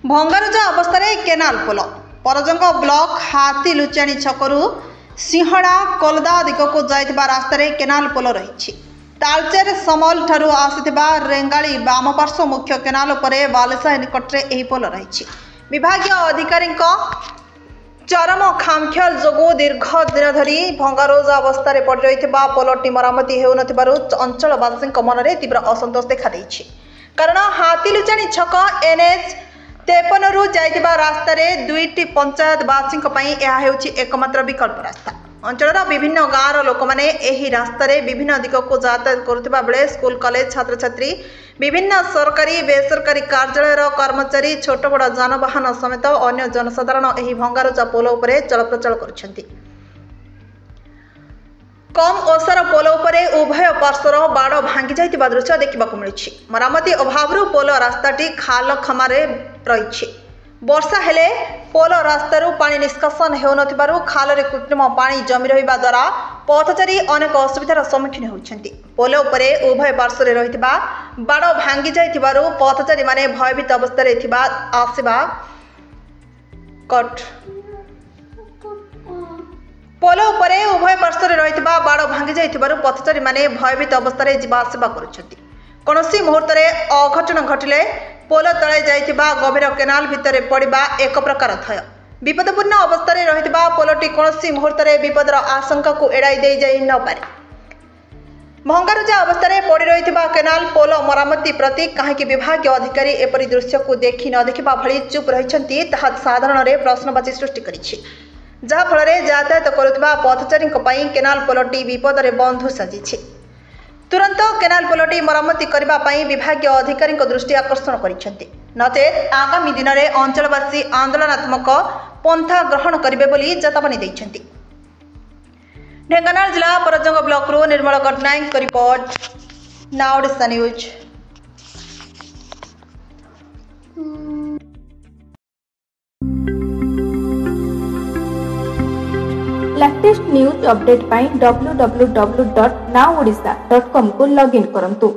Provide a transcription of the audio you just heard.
भंगारुजा अवस्था केनाल पोल परजंग ब्लॉक हाथी लुचाणी छकरू सिंहड़ा कोलदा दिग को जाइथिबा रास्ता केनाल पोल रही तालचेर समल ठारू आसीथिबा रेंगाली बाम पार्श्व मुख्य केनाल उपरे बालेसा निकटरे एही पोल रही विभागीय अधिकारी चरम खामख्याल जोगु दीर्घ दिन धरी भंगारुजा अवस्था पड़ रही पोलटी मरामती हेउ नथिबारु अंचलवासी मन में तीव्र असंतोष देखा देइछि। कारण हाथीलुचाणी छक एनएच 53 रु जाइथिबा रास्ता रे दुईटी पंचायतवासी यह हेउछि एकमात्र विकल्प रास्ता। अंचल विभिन्न गाँव लोक मैंने यही रास्ता रे विभिन्न दिग को यातायात करुवा बेले स्कूल कॉलेज छात्र छात्री विभिन्न सरकारी बेसरकारी कार्यालय कर्मचारी छोट बड़ जानवाहन समेत अन्य जनसाधारण यही भंगारुजा पोल उपरे चलप्रचल करुछन्ति। कम ओसार पोल उपरे उभय पार्श्वर बाड़ भांगी जाइतिबा दृश्य देखिबाकु मिलुछि। मरामती अभावरु पोल रास्ताटी खाल खमारे रही वर्षा हेले पोल रास्तारू पानी निष्कासन हेउ नथिबारु खालरे कृत्रिम पानी जमी रहिबा द्वारा पथचारी अनेक असुविधार सम्मुखीन होउछन्ति। पोल उपरे उभय पार्श्वरे रहितिबा बाड़ भांगी जाइतिबारु पथचारी माने भयभीत अवस्था थिबा आसीबा कट पोल उपरे उभय पार्श्वरे रहितिबा बाड़ भांगी जाइतिबारु पथचारी माने भयभीत अवस्था जिबा आसीबा करुछन्ति। कोनोसी मुहूर्त अघटन घटिले पोल तले जाइतिबा गभीर केनाल भितर पड़िबा एक प्रकार थय विपदपूर्ण अवस्था रहितिबा पोलटी कोनोसी मुहूर्त विपदर आशंका को एड़ाई दे जाई न पारे। भंगारुजा अवस्था पड़ रही केनाल पोल मरामती प्रति कहीं विभागीय अधिकारी एपरी दृश्य को देखि न देखा भली चुप रही साधारण प्रश्नवाची सृष्टि करिछि। जहाँफल यातायात करुवा पथचारी केनाल पोलटी विपद बंधु साजिछि। तुरंत केनाल पोलटी मरामती करने विभागीय अधिकारी दृष्टि आकर्षण करिसेंति। नचेत आगामी दिन में अंचलवासी आंदोलनात्मक पंथा ग्रहण करेंगे बोली चेतावनी दैछन्ति। ढेंकानाल जिला परजंग ब्लॉक रू निर्मल गटनायक को report now Odisha news. Latest news update पाई www.nowodisha.com को लॉगिन करंतु।